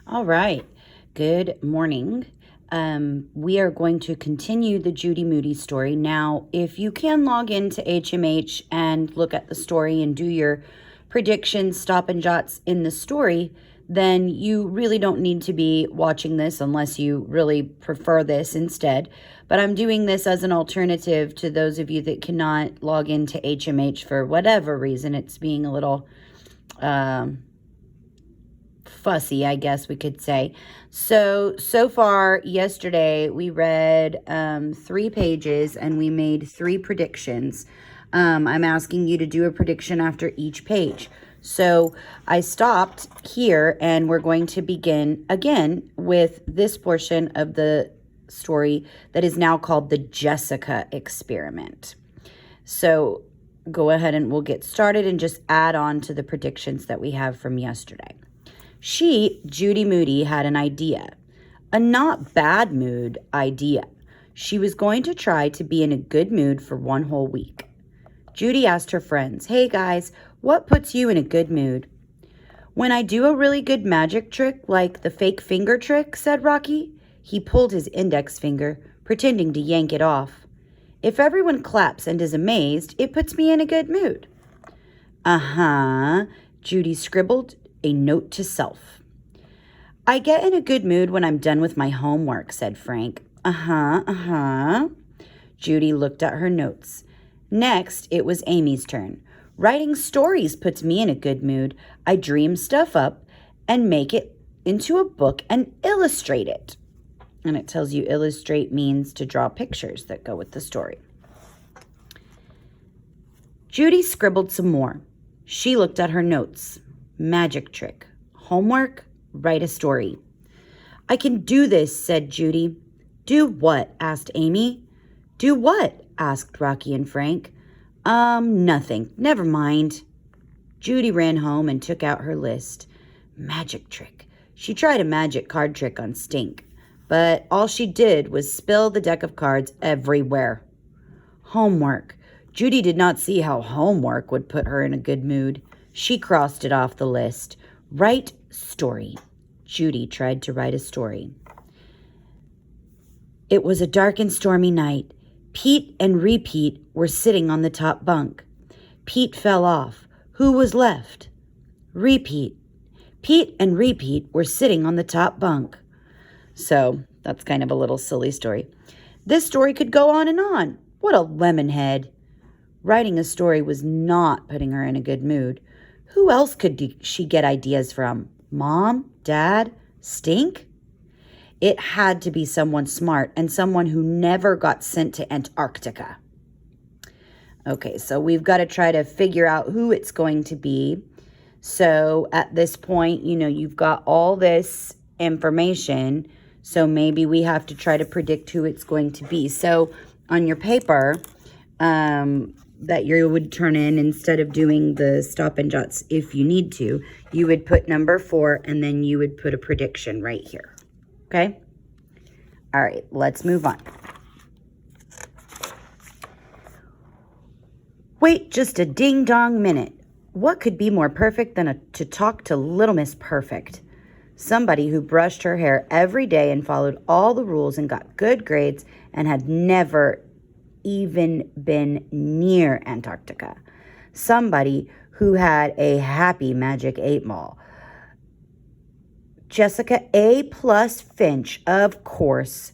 All right. Good morning. We are going to continue the Judy Moody story. Now, if you can log into HMH and look at the story and do your predictions, stop and jots in the story, then you really don't need to be watching this unless you really prefer this instead. But I'm doing this as an alternative to those of you that cannot log into HMH for whatever reason. It's being a little fussy, I guess we could say. So far, yesterday, we read 3 pages and we made 3 predictions. I'm asking you to do a prediction after each page. So I stopped here and we're going to begin again with this portion of the story that is now called the Jessica experiment. So go ahead and we'll get started and just add on to the predictions that we have from yesterday. She, Judy Moody, had an idea, a not bad mood idea. She was going to try to be in a good mood for 1 whole week. Judy asked her friends, "Hey guys, what puts you in a good mood?" "When I do a really good magic trick like the fake finger trick," said Rocky. He pulled his index finger, pretending to yank it off. "If everyone claps and is amazed, it puts me in a good mood." "Uh-huh," Judy scribbled a note to self. "I get in a good mood when I'm done with my homework," said Frank. Uh-huh. Judy looked at her notes. Next, it was Amy's turn. "Writing stories puts me in a good mood. I dream stuff up and make it into a book and illustrate it." And it tells you illustrate means to draw pictures that go with the story. Judy scribbled some more. She looked at her notes. Magic trick. Homework. Write a story. "I can do this," said Judy. "Do what?" asked Amy. "Do what?" asked Rocky and Frank. Nothing. Never mind." Judy ran home and took out her list. Magic trick. She tried a magic card trick on Stink, but all she did was spill the deck of cards everywhere. Homework. Judy did not see how homework would put her in a good mood. She crossed it off the list. Write story. Judy tried to write a story. It was a dark and stormy night. Pete and Repeat were sitting on the top bunk. Pete fell off. Who was left? Repeat. Pete and Repeat were sitting on the top bunk. So that's kind of a little silly story. This story could go on and on. What a lemonhead. Writing a story was not putting her in a good mood. Who else could she get ideas from? Mom? Dad? Stink? It had to be someone smart and someone who never got sent to Antarctica. Okay, so we've got to try to figure out who it's going to be. So at this point, you've got all this information. So maybe we have to try to predict who it's going to be. So on your paper, that you would turn in, instead of doing the stop and jots if you need to, you would put number 4 and then you would put a prediction right here. Okay? All right, let's move on. Wait just a ding-dong minute. What could be more perfect than to talk to Little Miss Perfect? Somebody who brushed her hair every day and followed all the rules and got good grades and had never even been near Antarctica. Somebody who had a happy magic 8 ball. Jessica A+ Finch, of course.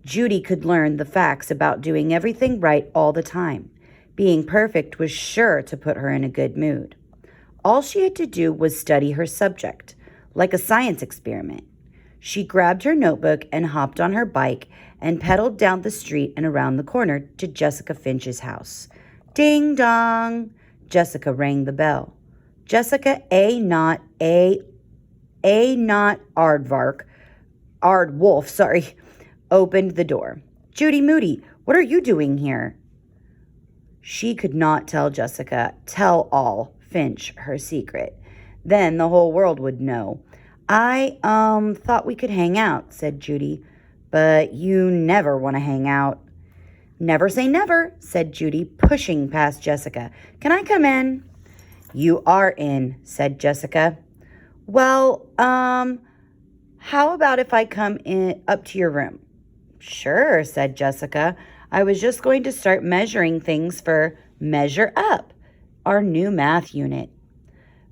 Judy could learn the facts about doing everything right all the time. Being perfect was sure to put her in a good mood. All she had to do was study her subject, like a science experiment. She grabbed her notebook and hopped on her bike and pedaled down the street and around the corner to Jessica Finch's house. Ding dong! Jessica rang the bell. Jessica A. not Aardvark, Aardwolf, opened the door. Judy Moody, what are you doing here? She could not tell Jessica, tell Finch, her secret. Then the whole world would know. I thought we could hang out, said Judy. But you never want to hang out. Never say never, said Judy, pushing past Jessica. Can I come in? You are in, said Jessica. Well, How about if I come in up to your room? Sure, said Jessica. I was just going to start measuring things for Measure Up, our new math unit.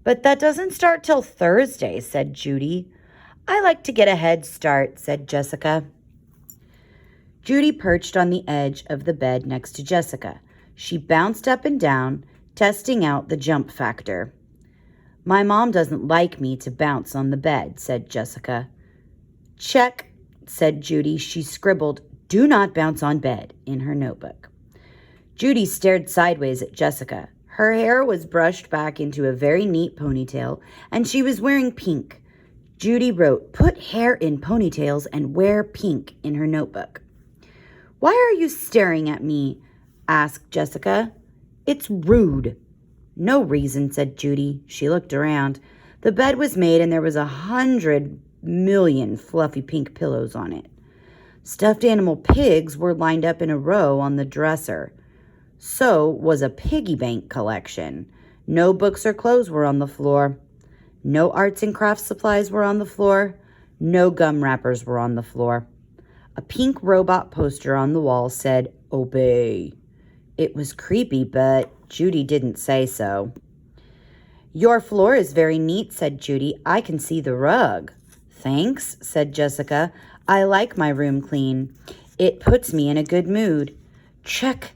But that doesn't start till Thursday, said Judy. I like to get a head start, said Jessica. Judy perched on the edge of the bed next to Jessica. She bounced up and down, testing out the jump factor. My mom doesn't like me to bounce on the bed, said Jessica. Check, said Judy. She scribbled, "Do not bounce on bed," in her notebook. Judy stared sideways at Jessica. Her hair was brushed back into a very neat ponytail, and she was wearing pink. Judy wrote, "Put hair in ponytails and wear pink," in her notebook. Why are you staring at me? Asked Jessica. It's rude. No reason, said Judy. She looked around. The bed was made and there was 100 million fluffy pink pillows on it. Stuffed animal pigs were lined up in a row on the dresser. So was a piggy bank collection. No books or clothes were on the floor. No arts and crafts supplies were on the floor. No gum wrappers were on the floor. A pink robot poster on the wall said, "Obey." It was creepy, but Judy didn't say so. Your floor is very neat, said Judy. I can see the rug. Thanks, said Jessica. I like my room clean. It puts me in a good mood. Check,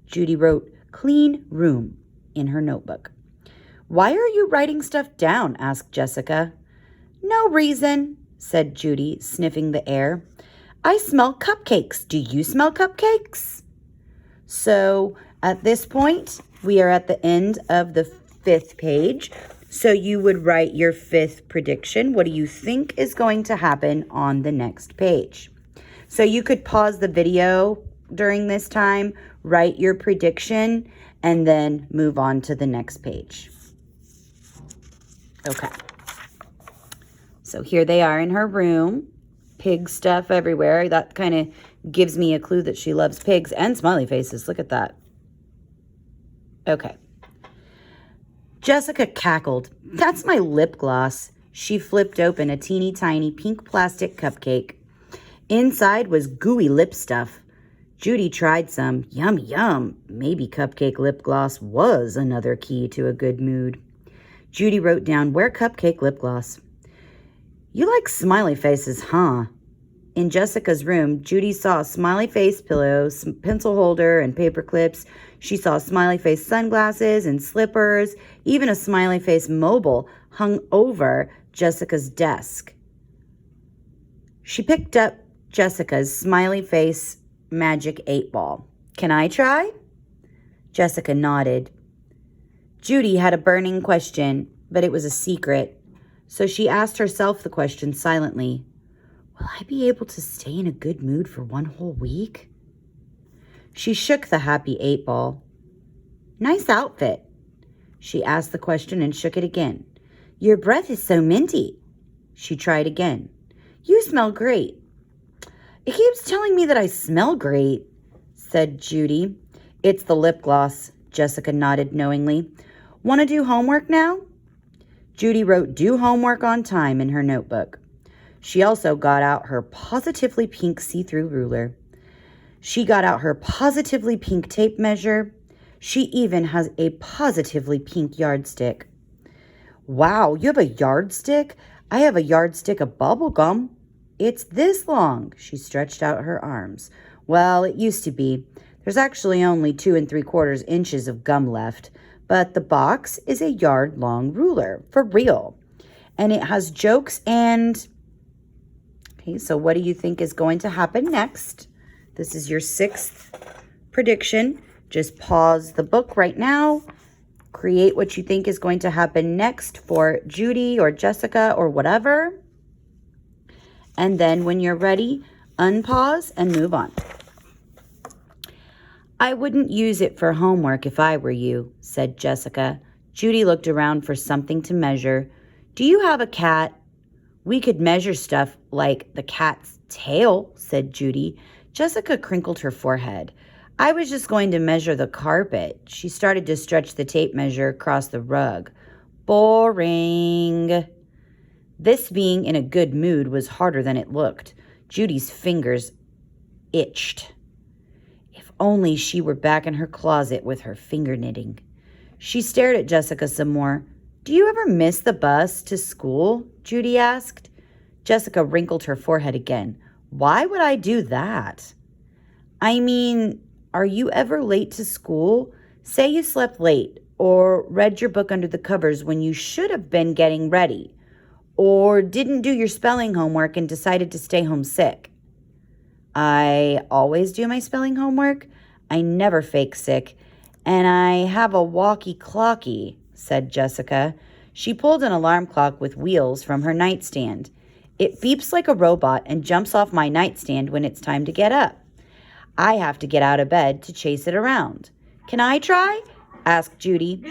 Judy wrote, clean room in her notebook. Why are you writing stuff down? Asked Jessica. No reason, said Judy, sniffing the air. I smell cupcakes. Do you smell cupcakes? So at this point, we are at the end of the 5th page. So you would write your 5th prediction. What do you think is going to happen on the next page? So you could pause the video during this time, write your prediction, and then move on to the next page. Okay. So here they are in her room. Pig stuff everywhere. That kind of gives me a clue that she loves pigs and smiley faces. Look at that. Okay. Jessica cackled. That's my lip gloss. She flipped open a teeny tiny pink plastic cupcake. Inside was gooey lip stuff. Judy tried some. Yum, yum. Maybe cupcake lip gloss was another key to a good mood. Judy wrote down, wear cupcake lip gloss. You like smiley faces, huh? In Jessica's room, Judy saw a smiley face pillow, pencil holder, and paper clips. She saw smiley face sunglasses and slippers. Even a smiley face mobile hung over Jessica's desk. She picked up Jessica's smiley face magic 8-ball. Can I try? Jessica nodded. Judy had a burning question, but it was a secret. So she asked herself the question silently. Will I be able to stay in a good mood for one whole week? She shook the happy 8-ball. Nice outfit. She asked the question and shook it again. Your breath is so minty. She tried again. You smell great. It keeps telling me that I smell great, said Judy. It's the lip gloss, Jessica nodded knowingly. Want to do homework now? Judy wrote do homework on time in her notebook. She also got out her positively pink see-through ruler. She got out her positively pink tape measure. She even has a positively pink yardstick. Wow, you have a yardstick? I have a yardstick of bubble gum. It's this long. She stretched out her arms. Well, it used to be. There's actually only 2 3/4 inches of gum left. But the box is a yard-long ruler, for real. And it has jokes and... Okay, so what do you think is going to happen next? This is your 6th prediction. Just pause the book right now. Create what you think is going to happen next for Judy or Jessica or whatever. And then when you're ready, unpause and move on. I wouldn't use it for homework if I were you, said Jessica. Judy looked around for something to measure. Do you have a cat? We could measure stuff like the cat's tail, said Judy. Jessica crinkled her forehead. I was just going to measure the carpet. She started to stretch the tape measure across the rug. Boring. This being in a good mood was harder than it looked. Judy's fingers itched. If only she were back in her closet with her finger knitting. She stared at Jessica some more. "Do you ever miss the bus to school?" Judy asked. Jessica wrinkled her forehead again. "Why would I do that?" "I mean, are you ever late to school? Say you slept late or read your book under the covers when you should have been getting ready, or didn't do your spelling homework and decided to stay home sick." "I always do my spelling homework. I never fake sick, and I have a walkie-clocky," said Jessica. She pulled an alarm clock with wheels from her nightstand. "It beeps like a robot and jumps off my nightstand when it's time to get up. I have to get out of bed to chase it around." "Can I try?" asked Judy.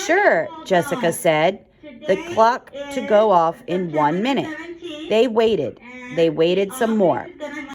"Sure," Jessica said. The clock to go off in 1 minute. They waited. They waited some more.